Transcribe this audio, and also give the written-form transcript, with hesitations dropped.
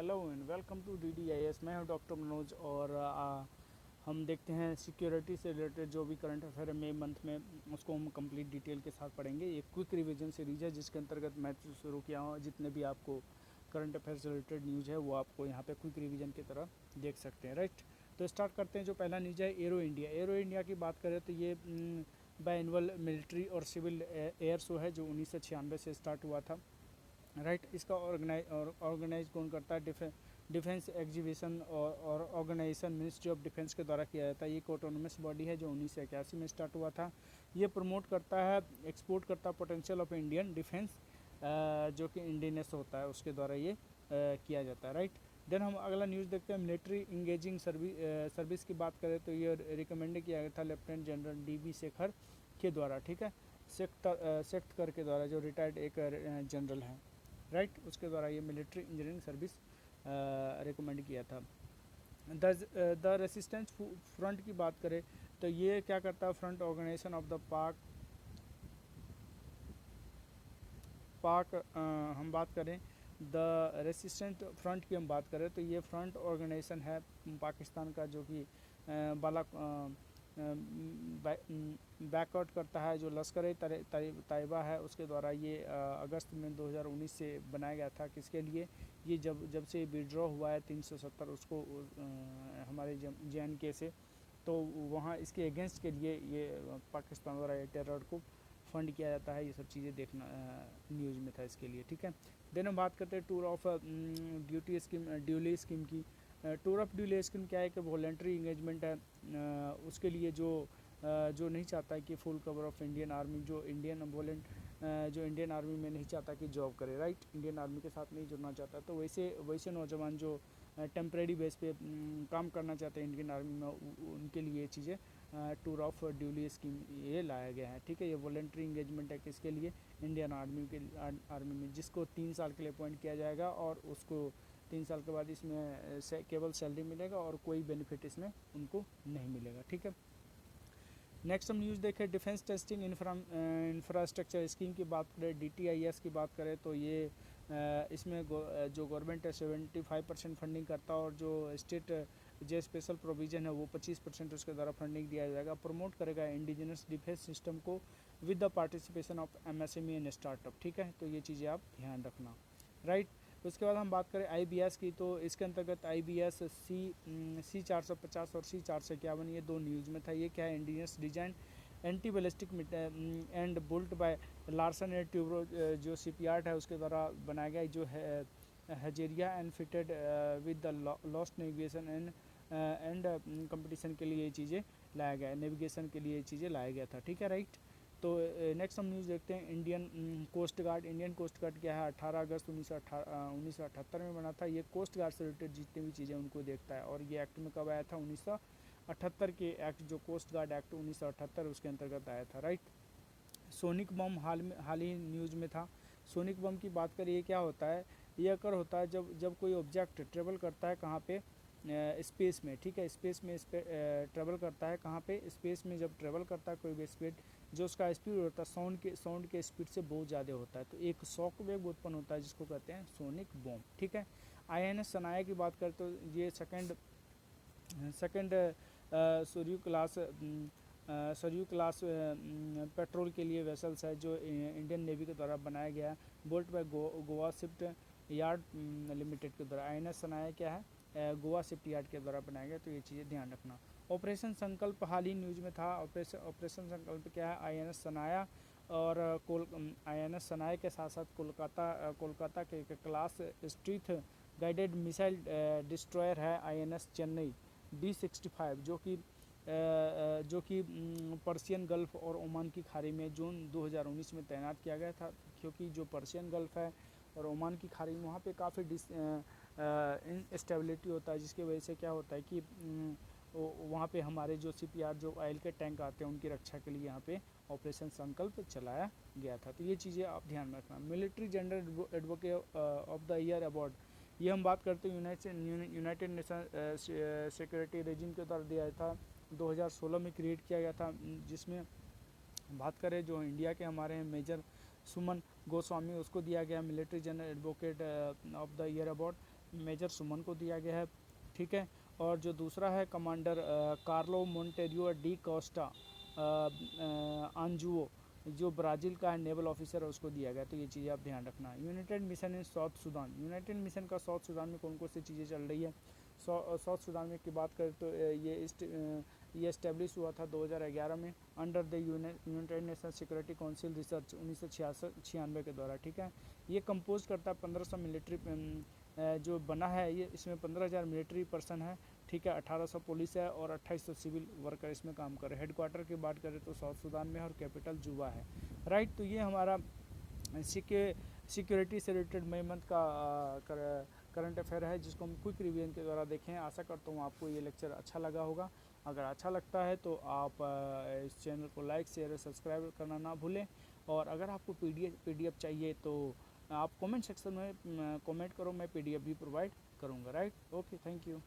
Hello and welcome to DDIS। मैं हूं doctor Manoj और हम देखते हैं सिक्योरिटी से रिलेटेड जो भी करंट अफेयर है मई मंथ में, उसको हम कंप्लीट डिटेल के साथ पढ़ेंगे। ये क्विक रिवीजन सीरीज है जिसके अंतर्गत मैं शुरू किया हूँ। जितने भी आपको करंट अफेयर से रिलेटेड न्यूज़ है वो आपको यहाँ पे क्विक रिवीजन की तरह देख सकते हैं, राइट। तो स्टार्ट करते हैं। जो पहला न्यूज़ है एरो इंडिया। एरो इंडिया की बात करें तो ये बाइनअनुअल मिलिट्री और सिविल एयर शो है जो 1996 से स्टार्ट हुआ था, राइट। इसका ऑर्गेनाइज कौन करता है? डिफेंस एग्जीबिशन और ऑर्गेनाइजेशन मिनिस्ट्री ऑफ डिफेंस के द्वारा किया जाता है। ये एक ऑटोनोमस बॉडी है जो 1981 में स्टार्ट हुआ था। ये प्रमोट करता है, एक्सपोर्ट करता है पोटेंशियल ऑफ इंडियन डिफेंस, जो कि इंडियनेस होता है उसके द्वारा ये किया जाता है, राइट। देन हम अगला न्यूज़ देखते हैं। मिलिट्री इंगेजिंग सर्विस की बात करें तो ये रिकमेंड किया गया था लेफ्टिनेंट जनरल DB शेखर के द्वारा, ठीक है। सेक्टर के द्वारा, जो रिटायर्ड एक जनरल हैं, राइट, उसके द्वारा ये मिलिट्री इंजीनियरिंग सर्विस रिकमेंड किया था। द रेसिस्टेंस फ्रंट की बात करें तो ये क्या करता है? फ्रंट ऑर्गेनाइजेशन ऑफ द पाक हम बात करें द रेसिस्टेंट फ्रंट की हम बात करें तो ये फ्रंट ऑर्गेनाइजेशन है पाकिस्तान का, जो कि बाला बैकआउट करता है, जो लश्कर तैयबा है उसके द्वारा ये अगस्त में 2019 से बनाया गया था। किसके लिए? ये जब से विड्रॉ हुआ है 370 उसको हमारे JNK से, तो वहाँ इसके अगेंस्ट के लिए ये पाकिस्तान द्वारा ये टेरर को फंड किया जाता है। ये सब चीज़ें देखना न्यूज़ में था इसके लिए, ठीक है। देन हम बात करते हैं टूर ऑफ ड्यूली स्कीम की। टूर ऑफ ड्यूली स्कीम क्या है कि वॉलेंट्री इंगेजमेंट है, उसके लिए जो नहीं चाहता है कि full cover of Indian army, जो इंडियन आर्मी में नहीं चाहता कि जॉब करे, राइट, इंडियन आर्मी के साथ नहीं जुड़ना चाहता, तो वैसे नौजवान जो टेम्प्रेरी बेस पे काम करना चाहते हैं इंडियन आर्मी में, उनके लिए ये चीज़ें टूर ऑफ ड्यूली स्कीम ये लाया गया है, ठीक है। ये वॉलेंट्री इंगेजमेंट है किसके लिए? इंडियन आर्मी में, जिसको 3 साल के लिए अपॉइंट किया जाएगा और उसको 3 साल के बाद इसमें केवल सैलरी मिलेगा और कोई बेनिफिट इसमें उनको नहीं मिलेगा, ठीक है। नेक्स्ट हम न्यूज़ देखें। डिफेंस टेस्टिंग इंफ्रास्ट्रक्चर स्कीम की बात करें, DTIS की बात करें तो ये इसमें जो गवर्नमेंट है 75% फंडिंग करता है और जो स्टेट जो स्पेशल प्रोविज़न है वो 25% उसके द्वारा फंडिंग दिया जाएगा। प्रमोट करेगा इंडिजिनस डिफेंस सिस्टम को with the participation of MSME and startup, ठीक है। तो ये चीज़ें आप ध्यान रखना, राइट। उसके बाद हम बात करें IBS की, तो इसके अंतर्गत IBS C450 और C451 ये 2 न्यूज़ में था। ये क्या है? Indigenous design anti ballistic and built by Larsen and Toubro, जो शिपयार्ड है उसके द्वारा बनाया गया, जो है हजेरिया and fitted with the lost navigation and competition के लिए ये चीज़ें लाया गया है, नेविगेशन के लिए ये चीज़ें लाया गया था, ठीक है, राइट। तो नेक्स्ट हम न्यूज़ देखते हैं। Indian coast guard. Indian coast guard क्या है? 18 अगस्त 1978 में बना था। ये कोस्ट गार्ड से रिलेटेड जितनी भी चीज़ें उनको देखता है, और ये एक्ट में कब आया था? 1978 के एक्ट, जो कोस्ट गार्ड एक्ट 1978 उसके अंतर्गत आया था, राइट। सोनिक बम हाल ही न्यूज़ में था। सोनिक बम की बात करें, ये क्या होता है? ये अकर होता है जब कोई ऑब्जेक्ट ट्रेवल करता है कहाँ पे? स्पेस में, ठीक है। स्पेस में ट्रेवल करता है कहाँ पे? स्पेस में जब ट्रेवल करता है कोई भी स्पीड, जो उसका स्पीड होता है साउंड के स्पीड से बहुत ज़्यादा होता है, तो एक शॉक वेव उत्पन्न होता है जिसको कहते हैं सोनिक बम, ठीक है। INS सनाया की बात करें तो ये सेकंड सरयू क्लास पेट्रोल के लिए वेसल्स है, जो इंडियन नेवी के द्वारा बनाया गया है, built by Goa shipyard limited के द्वारा। INS सनाया क्या है? गोवा शिफ्ट यार्ड के द्वारा बनाया गया, तो ये चीज़ें ध्यान रखना। ऑपरेशन संकल्प हाल ही न्यूज़ में था। ऑपरेशन संकल्प क्या है? INS सनाया और INS सनाया के साथ साथ कोलकाता के क्लास स्ट्रीथ गाइडेड मिसाइल डिस्ट्रॉयर है INS चेन्नई D65, जो कि पर्शियन गल्फ और ओमान की खाड़ी में जून 2019 में तैनात किया गया था, क्योंकि जो पर्शियन गल्फ है और ओमान की खाड़ी में वहाँ पे काफ़ी इंस्टेबिलिटी होता है, जिसकी वजह से क्या होता है कि वहाँ पे हमारे जो CPR जो ऑयल के टैंक आते हैं उनकी रक्षा के लिए यहाँ पे ऑपरेशन संकल्प चलाया गया था। तो ये चीज़ें आप ध्यान में रखना। Military general advocate of the year award, ये हम बात करते हैं यूनाइटेड नेशन सिक्योरिटी रेजिम के द्वारा दिया था, 2016 में क्रिएट किया गया था, जिसमें बात करें जो इंडिया के हमारे हैं मेजर सुमन गोस्वामी, उसको दिया गया military general advocate of the year award. Major Suman को दिया गया है, ठीक है। और जो दूसरा है कमांडर कार्लो मोंटेरियो डी कोस्टा आंजुओ, जो ब्राज़ील का है नेवल ऑफिसर है, उसको दिया गया। तो ये चीज़ें आप ध्यान रखना। United mission in south Sudan, United mission का साउथ सूडान में कौन कौन सी चीज़ें चल रही है। साउथ सूडान में की बात करें तो ये इस्टेब्लिश हुआ था 2011 में under the United nation security council research 1996 के द्वारा, ठीक है। ये कंपोज करता है 1500 मिलिट्री जो बना है, ये इसमें 15,000 मिलिट्री पर्सन है, ठीक है। 1800 पुलिस है और 2800 सिविल वर्कर इसमें काम कर रहे हैं। हेडक्वार्टर की बात करें तो साउथ सूडान में और कैपिटल जुबा है, राइट। तो ये हमारा सिक्योरिटी से रिलेटेड मई मंथ का करंट अफेयर है, जिसको हम क्विक रिवीजन के द्वारा देखें। आशा करता हूँ आपको ये लेक्चर अच्छा लगा होगा। अगर अच्छा लगता है तो आप इस चैनल को लाइक शेयर और सब्सक्राइब करना ना भूलें। और अगर आपको पीडीएफ चाहिए तो आप कमेंट सेक्शन में कमेंट करो, मैं पीडीएफ भी प्रोवाइड करूँगा, राइट। Okay, thank you.